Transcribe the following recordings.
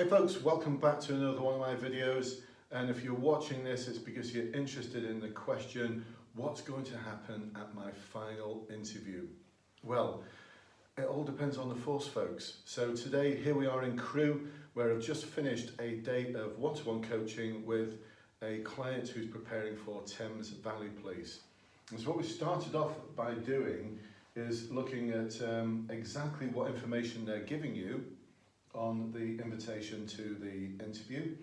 Hey folks, welcome back to another one of my videos, and if you're watching this it's because you're interested in the question, what's going to happen at my final interview? Well, it all depends on the force, folks. So today here we are in Crewe, where I've just finished a day of one-to-one coaching with a client who's preparing for Thames Valley Police. And so what we started off by doing is looking at exactly what information they're giving you on the invitation to the interview,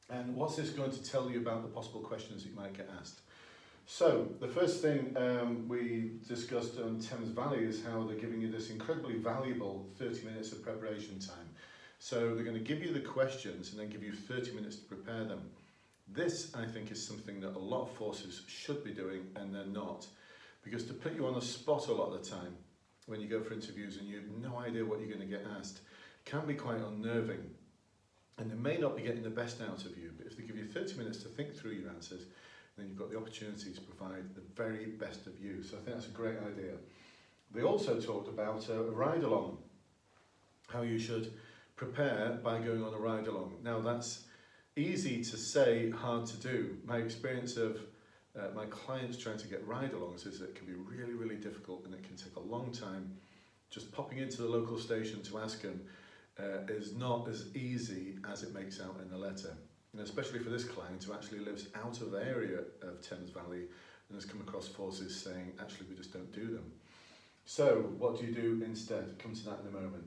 and what's this going to tell you about the possible questions that you might get asked. So the first thing we discussed on Thames Valley is how they're giving you this incredibly valuable 30 minutes of preparation time. So they're going to give you the questions and then give you 30 minutes to prepare them. This, I think, is something that a lot of forces should be doing, and they're not, because to put you on the spot a lot of the time when you go for interviews and you have no idea what you're going to get asked can be quite unnerving, and they may not be getting the best out of you, but if they give you 30 minutes to think through your answers, then you've got the opportunity to provide the very best of you. So I think that's a great idea. They also talked about a ride-along, how you should prepare by going on a ride-along. Now that's easy to say, hard to do. My experience of my clients trying to get ride-alongs is that it can be really, really difficult, and it can take a long time. Just popping into the local station to ask them is not as easy as it makes out in the letter. And especially for this client who actually lives out of the area of Thames Valley and has come across forces saying, actually, we just don't do them. So what do you do instead? Come to that in a moment.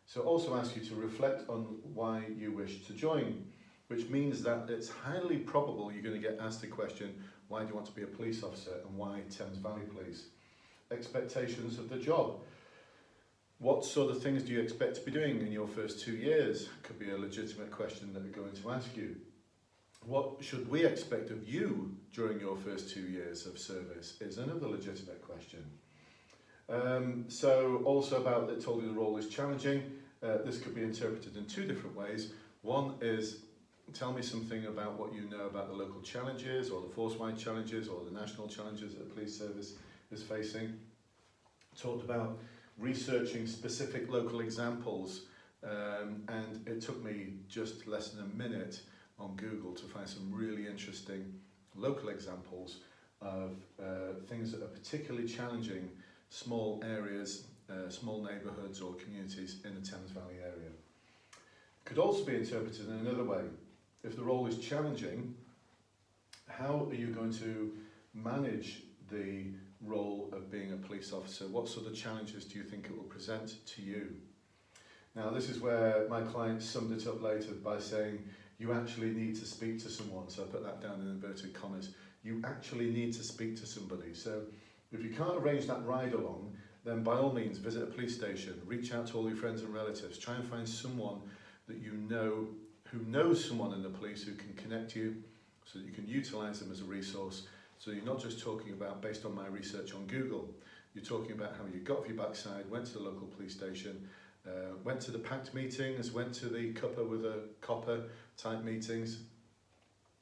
So also ask you to reflect on why you wish to join, which means that it's highly probable you're going to get asked the question, why do you want to be a police officer and why Thames Valley Police? Expectations of the job. What sort of things do you expect to be doing in your first 2 years? Could be a legitimate question that they're going to ask you. What should we expect of you during your first 2 years of service is another legitimate question. So also about that told you the role is challenging. This could be interpreted in two different ways. One is, tell me something about what you know about the local challenges or the force-wide challenges or the national challenges that the police service is facing. Talked about researching specific local examples, and it took me just less than a minute on Google to find some really interesting local examples of things that are particularly challenging small areas, small neighbourhoods or communities in the Thames Valley area. Could also be interpreted in another way. If the role is challenging, how are you going to manage the role of being a police officer? What sort of challenges do you think it will present to you? Now this is where my client summed it up later by saying you actually need to speak to someone. So I put that down in inverted commas. You actually need to speak to somebody. So if you can't arrange that ride along, then by all means visit a police station, reach out to all your friends and relatives, try and find someone that you know who knows someone in the police who can connect you so that you can utilise them as a resource. So you're not just talking about, based on my research on Google, you're talking about how you got off your backside, went to the local police station, went to the packed meetings, went to the cuppa with a copper type meetings.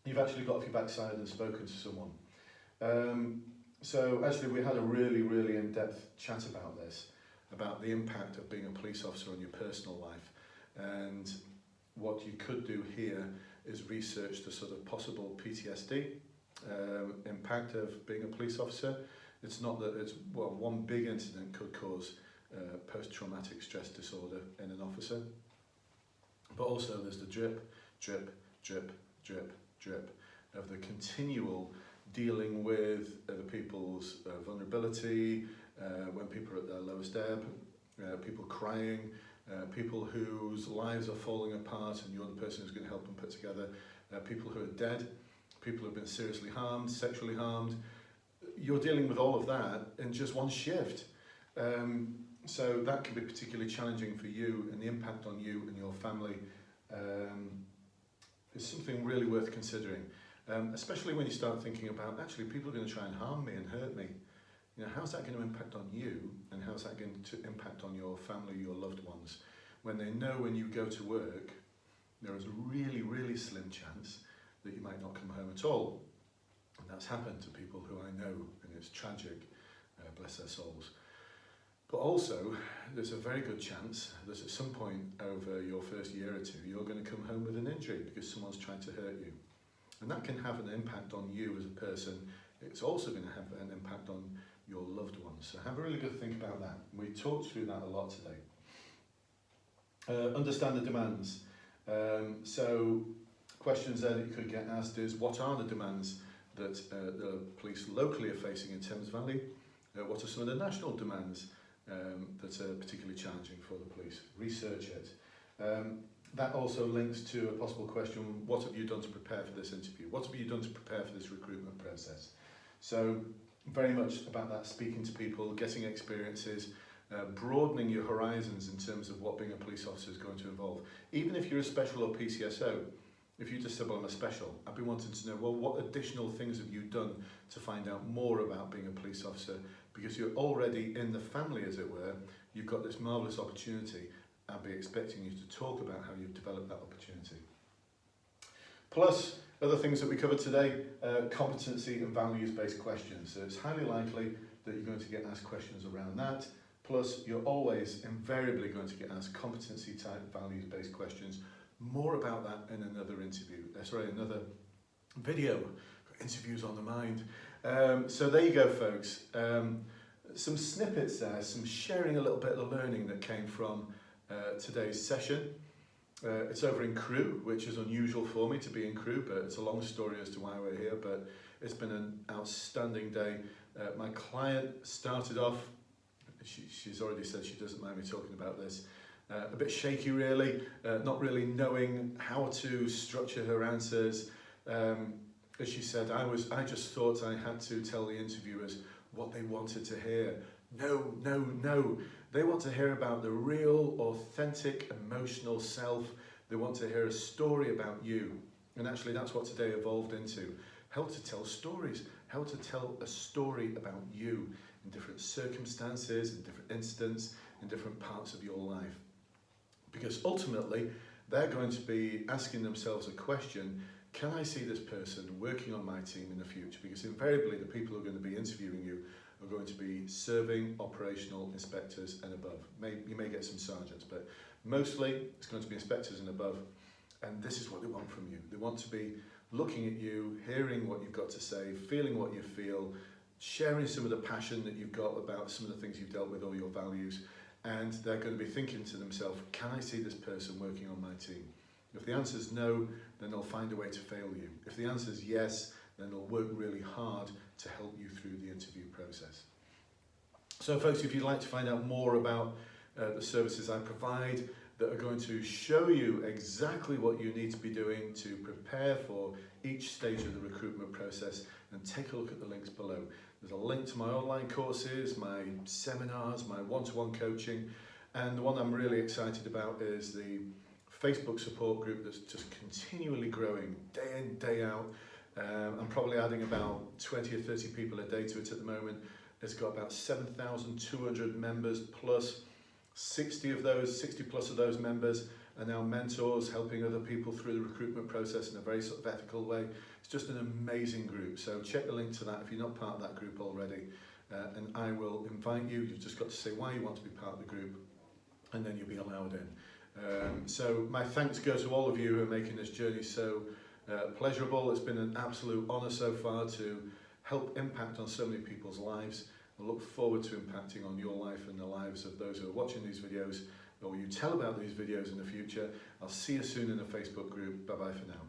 You've actually got off your backside and spoken to someone. So actually we had a really, really in-depth chat about this, about the impact of being a police officer on your personal life. And what you could do here is research the sort of possible PTSD impact of being a police officer. It's not that it's, well, one big incident could cause post-traumatic stress disorder in an officer, but also there's the drip, drip, drip, drip, drip of the continual dealing with the people's vulnerability, when people are at their lowest ebb, people crying, people whose lives are falling apart and you're the person who's going to help them put together, people who are dead, people who have been seriously harmed, sexually harmed. You're dealing with all of that in just one shift. So that can be particularly challenging for you, and the impact on you and your family is something really worth considering. Especially when you start thinking about, actually, people are going to try and harm me and hurt me. You know, how's that going to impact on you, and how's that going to impact on your family, your loved ones? When they know when you go to work, there is a really, really slim chance that you might not come home at all. And that's happened to people who I know, and it's tragic, bless their souls. But also, there's a very good chance that at some point over your first year or two, you're going to come home with an injury because someone's trying to hurt you. And that can have an impact on you as a person. It's also going to have an impact on your loved ones. So have a really good think about that. We talked through that a lot today. Understand the demands. So questions there that you could get asked is, what are the demands that the police locally are facing in Thames Valley? What are some of the national demands that are particularly challenging for the police? Research it. That also links to a possible question, what have you done to prepare for this interview? What have you done to prepare for this recruitment process? So very much about that, speaking to people, getting experiences, broadening your horizons in terms of what being a police officer is going to involve. Even if you're a special or PCSO, if you just said, well, I'm a special, I'd be wanting to know, well, what additional things have you done to find out more about being a police officer? Because you're already in the family, as it were, you've got this marvellous opportunity. I'd be expecting you to talk about how you've developed that opportunity. Plus, other things that we covered today, competency and values-based questions. So it's highly likely that you're going to get asked questions around that. Plus, you're always invariably going to get asked competency-type values-based questions. More about that in another interview. Another video. Interviews on the mind. So there you go, folks. Some snippets there, some sharing a little bit of the learning that came from today's session. It's over in Crewe, which is unusual for me to be in Crewe, but it's a long story as to why we're here, but it's been an outstanding day. My client started off, she's already said she doesn't mind me talking about this, a bit shaky really, not really knowing how to structure her answers. As she said, I just thought I had to tell the interviewers what they wanted to hear. No. They want to hear about the real, authentic, emotional self. They want to hear a story about you. And actually that's what today evolved into. How to tell stories, how to tell a story about you in different circumstances, in different incidents, in different parts of your life. Because ultimately, they're going to be asking themselves a question, can I see this person working on my team in the future? Because invariably the people who are going to be interviewing you are going to be serving operational inspectors and above. You may get some sergeants, but mostly it's going to be inspectors and above. And this is what they want from you. They want to be looking at you, hearing what you've got to say, feeling what you feel, sharing some of the passion that you've got about some of the things you've dealt with or your values. And they're going to be thinking to themselves, can I see this person working on my team? If the answer is no, then they'll find a way to fail you. If the answer is yes, then they'll work really hard to help you through the interview process. So folks, if you'd like to find out more about the services I provide that are going to show you exactly what you need to be doing to prepare for each stage of the recruitment process, then take a look at the links below. There's a link to my online courses, my seminars, my one-to-one coaching, and the one I'm really excited about is the Facebook support group that's just continually growing day in, day out. I'm probably adding about 20 or 30 people a day to it at the moment. It's got about 7,200 members plus 60 plus of those members are now mentors helping other people through the recruitment process in a very sort of ethical way. It's just an amazing group. So check the link to that if you're not part of that group already. And I will invite you. You've just got to say why you want to be part of the group and then you'll be allowed in. So my thanks go to all of you who are making this journey so pleasurable. It's been an absolute honour so far to help impact on so many people's lives. I look forward to impacting on your life and the lives of those who are watching these videos or you tell about these videos in the future. I'll see you soon in the Facebook group. Bye bye for now.